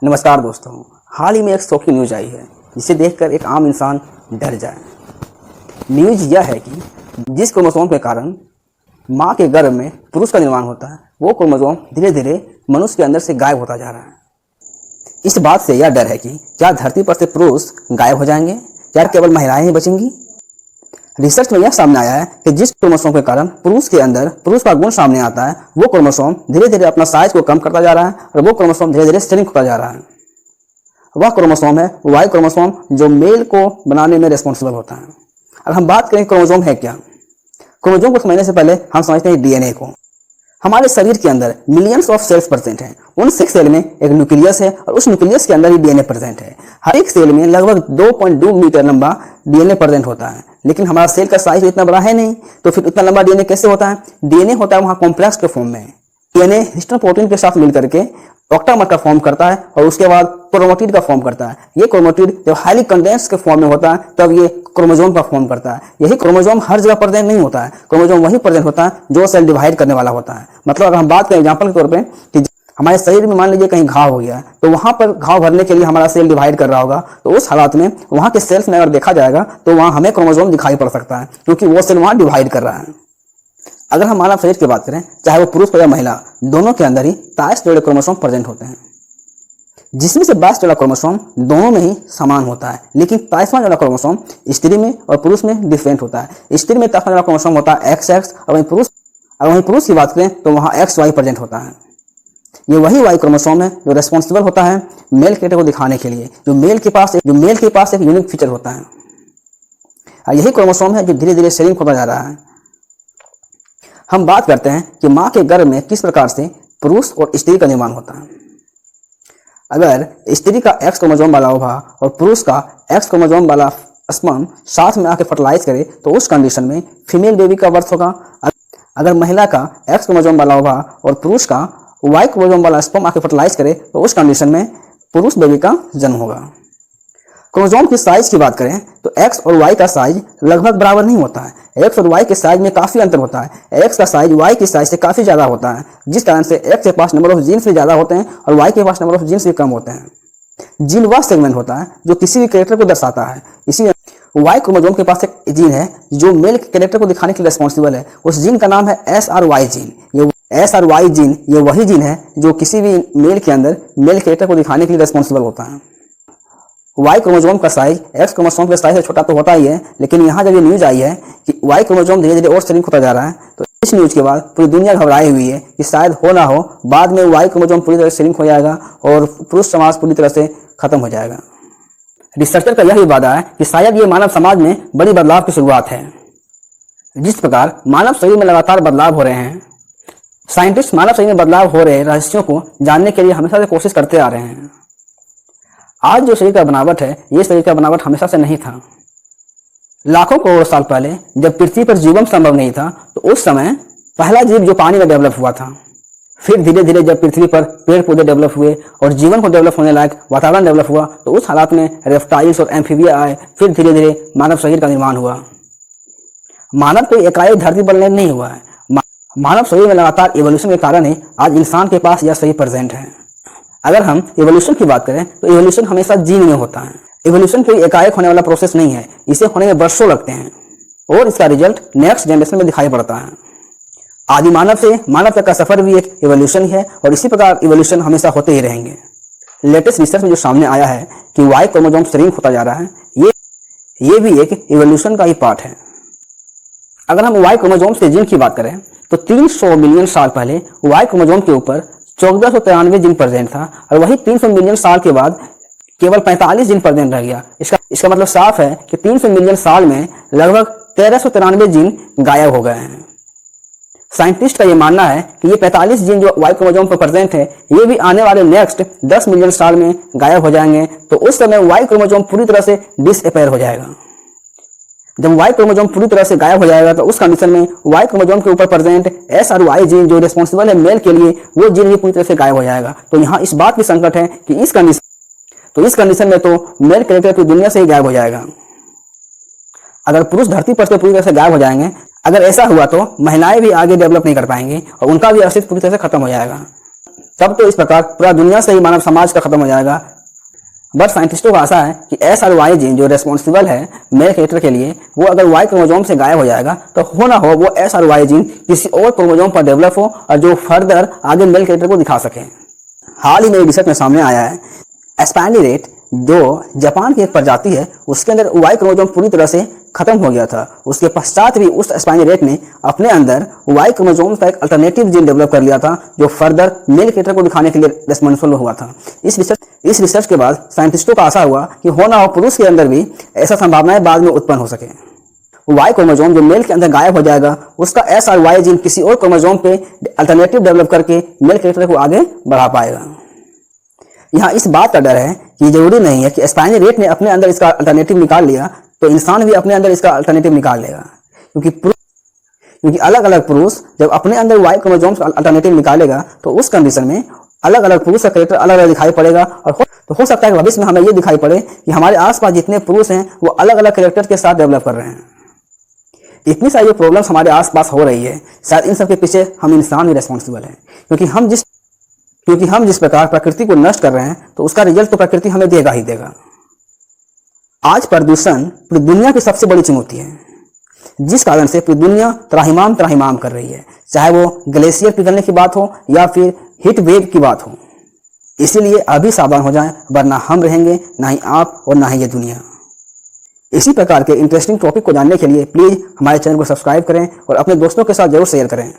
नमस्कार दोस्तों, हाल ही में एक शॉकिंग न्यूज आई है जिसे देखकर एक आम इंसान डर जाए। न्यूज यह है कि जिस क्रोमोसोम के कारण माँ के गर्भ में पुरुष का निर्माण होता है, वो क्रोमोसोम धीरे धीरे मनुष्य के अंदर से गायब होता जा रहा है। इस बात से यह डर है कि क्या धरती पर से पुरुष गायब हो जाएंगे, क्या केवल महिलाएं ही बचेंगी। रिसर्च में यह सामने आया है कि जिस क्रोमोसोम के कारण पुरुष के अंदर पुरुष का गुण सामने आता है, वो क्रोमोसोम धीरे धीरे अपना साइज को कम करता जा रहा है और वो क्रोमोसोम धीरे धीरे श्रिंक होता जा रहा है। वह क्रोमोसोम है वाई क्रोमोसोम, जो मेल को बनाने में रिस्पॉन्सिबल होता है। अगर हम बात करें क्रोमोसोम है क्या, क्रोमोसोम को समझने से पहले हम समझते हैं डीएनए को। हमारे शरीर के अंदर मिलियंस ऑफ सेल्स प्रेजेंट हैं। उन 6 सेल में एक न्यूक्लियस है और उस न्यूक्लियस के अंदर ही डीएनए प्रेजेंट है। हर एक सेल में लगभग 2.2 मीटर लंबा डीएनए प्रेजेंट होता है, लेकिन हमारा सेल का साइज इतना बड़ा है नहीं, तो फिर इतना लंबा डीएनए कैसे होता है। डीएनए होता है वहाँ कॉम्प्लेक्स के फॉर्म में। डीएनए हिस्टोन प्रोटीन के साथ मिलकर के ऑक्टामर का फॉर्म करता है और उसके बाद क्रोमेटिड का फॉर्म करता है। ये क्रोमेटिड जब हाईली कंडेंस के फॉर्म में होता है तब ये क्रोमोसोम का फॉर्म करता है। यही क्रोमोसोम हर जगह प्रेजेंट नहीं होता है, क्रोमोसोम वही प्रेजेंट होता है जो सेल डिवाइड करने वाला होता है। मतलब अगर हम बात करें एग्जांपल के तौर पे कि हमारे शरीर में मान लीजिए कहीं घाव हो गया, तो वहां पर घाव भरने के लिए हमारा सेल डिवाइड कर रहा होगा, तो उस हालात में वहां के सेल्स में अगर देखा जाएगा तो वहां हमें क्रोमोसोम दिखाई पड़ सकता है, क्योंकि वो सेल वहां डिवाइड कर रहा है। अगर हम मानव शरीर की बात करें, चाहे वो पुरुष हो या महिला, दोनों के अंदर ही 23 जोड़े क्रोमोसोम प्रेजेंट होते हैं, जिसमें से 22 जोड़ा क्रोमोसोम दोनों में ही समान होता है। लेकिन 23वां जोड़ा क्रोमोसोम स्त्री में और पुरुष में डिफरेंट होता है। स्त्री में 23वां जोड़ा क्रोमोसोम होता है XX, और वहीं पुरुष की बात करें तो वहाँ XY प्रेजेंट होता है। ये वही वाई क्रोमोसोम है जो रेस्पॉन्सिबल होता है मेल कैरेक्टर को दिखाने के लिए, जो मेल के पास एक यूनिक फीचर होता है। और यही क्रोमोसोम है जो धीरे धीरे श्रिंक होता जा रहा है। हम बात करते हैं कि माँ के गर्भ में किस प्रकार से पुरुष और स्त्री का निर्माण होता है। अगर स्त्री का X क्रोमोसोम वाला ओवा और पुरुष का X क्रोमोसोम वाला स्पर्म साथ में आके फर्टिलाइज करे, तो उस कंडीशन में फीमेल बेबी का बर्थ होगा। अगर महिला का X क्रोमोसोम वाला ओवा और पुरुष का Y क्रोमोसोम वाला स्पर्म आके फर्टिलाइज करे, तो उस कंडीशन में पुरुष बेबी का जन्म होगा। क्रोमोसोम की साइज की बात करें तो X और Y का साइज लगभग बराबर नहीं होता है। X और Y के साइज में काफी अंतर होता है। X का साइज Y की साइज से काफी ज्यादा होता है, जिस कारण से X के पास नंबर ऑफ जीन्स भी ज्यादा होते हैं और Y के पास नंबर ऑफ जीन्स भी कम होते हैं। जीन वह सेगमेंट होता है जो किसी भी कैरेक्टर को दर्शाता है। इसी Y क्रोमोसोम के पास एक जीन है जो मेल कैरेक्टर को दिखाने के लिए रिस्पॉन्सिबल है। उस जीन का नाम है SRY जीन। ये SRY जीन ये वही जीन है जो किसी भी मेल के अंदर मेल कैरेक्टर को दिखाने के लिए रिस्पॉन्सिबल होता है। Y क्रोमोसोम का साइज X क्रोमोसोम के साइज से छोटा तो होता ही है, लेकिन यहाँ जब ये न्यूज आई है कि Y क्रोमोसोम धीरे धीरे और श्रिंक होता जा रहा है, तो इस न्यूज के बाद पूरी दुनिया घबराई हुई है कि शायद हो ना हो बाद में Y क्रोमोसोम पूरी तरह से श्रिंक हो जाएगा और पुरुष समाज पूरी तरह से खत्म हो जाएगा। रिसर्चर का यह भी वादा है कि शायद ये मानव समाज में बड़ी बदलाव की शुरुआत है। जिस प्रकार मानव शरीर में लगातार बदलाव हो रहे हैं, साइंटिस्ट मानव शरीर में बदलाव हो रहे रहस्यों को जानने के लिए हमेशा से कोशिश करते आ रहे हैं। आज जो शरीर का बनावट है, ये शरीर का बनावट हमेशा से नहीं था। लाखों करोड़ साल पहले जब पृथ्वी पर जीवन संभव नहीं था, तो उस समय पहला जीव जो पानी में डेवलप हुआ था। फिर धीरे धीरे जब पृथ्वी पर पेड़ पौधे डेवलप हुए और जीवन को डेवलप होने लायक वातावरण डेवलप हुआ, तो उस हालात में रेप्टाइल्स और एम्फीबिया आए। फिर धीरे धीरे मानव शरीर का निर्माण हुआ। मानव कोई एकाएक धरती पर नहीं हुआ है। मानव शरीर में लगातार इवोल्यूशन के कारण ही आज इंसान के पास यह शरीर प्रेजेंट है। अगर हम इवोल्यूशन की बात करें तो इवोल्यूशन हमेशा जीन में होता है। इवोल्यूशन कोई एकाएक होने वाला प्रोसेस नहीं है, इसे होने में वर्षों लगते हैं और इसका रिजल्ट नेक्स्ट जनरेशन में दिखाई पड़ता है। आदि मानव से मानव तक का सफर भी एक इवोल्यूशन ही है और इसी प्रकार इवोल्यूशन हमेशा होते ही रहेंगे। लेटेस्ट रिसर्च में जो सामने आया है कि Y क्रोमोसोम श्रिंक होता जा रहा है, ये भी एक इवोल्यूशन का ही पार्ट है। अगर हम Y क्रोमोसोम से जीन की बात करें तो 300 मिलियन साल पहले Y क्रोमोसोम के ऊपर 1493 जीन प्रेजेंट था और वही 300 मिलियन साल के बाद केवल 45 जीन प्रेजेंट रह गया। इसका मतलब साफ है कि 300 मिलियन साल में लगभग 1393 जीन गायब हो गए हैं। साइंटिस्ट का ये मानना है कि ये 45 जीन जो Y क्रोमोसोम पर प्रेजेंट है, ये भी आने वाले नेक्स्ट 10 मिलियन साल में गायब हो जाएंगे। तो उस समय Y क्रोमोसोम पूरी तरह से डिसअपेयर हो जाएगा। जब Y क्रोमोसोम पूरी तरह से गायब हो जाएगा, तो उस कंडीशन में Y क्रोमोसोम के ऊपर प्रेजेंट SRY जीन जो रिस्पॉन्सिबल है मेल के लिए, वो जीन भी पूरी तरह से गायब हो जाएगा। तो यहाँ इस बात की संकट है कि इस कंडीशन में तो मेल कैरेक्टर पूरी दुनिया से ही गायब हो जाएगा। अगर पुरुष धरती पर से पूरी तरह से गायब हो जाएंगे, अगर ऐसा हुआ तो महिलाएं भी आगे डेवलप नहीं कर पाएंगी और उनका भी अस्तित्व पूरी तरह से खत्म हो जाएगा। तब तो इस प्रकार पूरा दुनिया से ही मानव समाज का खत्म हो जाएगा। बट साइंटिस्टों का आशा है कि SRY जीन जो रेस्पॉन्सिबल है मेल कैरेक्टर के लिए, वो अगर Y क्रोमोसोम से गायब हो जाएगा तो हो ना हो वो SRY जीन किसी और क्रोमोसोम पर डेवलप हो और जो फर्दर आगे मेल कैरेक्टर को दिखा सके। हाल ही में रिसर्च में सामने आया है, एस्पेंडी रेट जो जापान की एक प्रजाति है उसके अंदर Y क्रोमोसोम पूरी तरह से खत्म हो गया था। उसके पश्चात भी उस एस्पेंडी रेट ने अपने अंदर Y क्रोमोसोम का एक अल्टरनेटिव जीन डेवलप कर लिया था जो फर्दर मेल कैरेक्टर को दिखाने के लिए रेस्पॉन्सिबल हुआ था। इस रिसर्च के बाद साइंटिस्टों का आशा हुआ कि हो ना हो पुरुष के अंदर भी ऐसा संभावनाएं बाद में उत्पन्न हो सके। Y क्रोमोसोम जो मेल के अंदर गायब हो जाएगा उसका SRY जीन किसी और क्रोमोसोम पे अल्टरनेटिव डेवलप करके मेल कैरेक्टर को आगे बढ़ा पाएगा। यहाँ इस बात का डर है कि जरूरी नहीं है कि एस्पेंडी रेट ने अपने अंदर इसका अल्टरनेटिव निकाल लिया तो इंसान भी अपने अंदर इसका अल्टरनेटिव निकाल लेगा, क्योंकि अलग अलग पुरुष जब अपने अंदर Y क्रोमोसोम का अल्टरनेटिव निकालेगा तो उस कंडीशन में अलग अलग पुरुष का कैरेक्टर अलग अलग दिखाई पड़ेगा। और हो सकता है कि भविष्य में हमें ये दिखाई पड़े कि हमारे आसपास जितने पुरुष हैं वो अलग अलग कैरेक्टर के साथ डेवलप कर रहे हैं। इतनी सारी प्रॉब्लम्स हमारे आसपास हो रही है, शायद इन सब के पीछे हम इंसान ही रेस्पॉन्सिबल है, क्योंकि हम जिस प्रकार प्रकृति को नष्ट कर रहे हैं तो उसका रिजल्ट तो प्रकृति हमें देगा ही देगा। आज प्रदूषण पूरी दुनिया की सबसे बड़ी चुनौती है, जिस कारण से पूरी दुनिया त्राहिमाम कर रही है, चाहे वो ग्लेशियर पिघलने की बात हो या फिर हीट वेव की बात हो। इसीलिए अभी सावधान हो जाएं, वरना हम रहेंगे ना ही आप और ना ही ये दुनिया। इसी प्रकार के इंटरेस्टिंग टॉपिक को जानने के लिए प्लीज हमारे चैनल को सब्सक्राइब करें और अपने दोस्तों के साथ जरूर शेयर करें।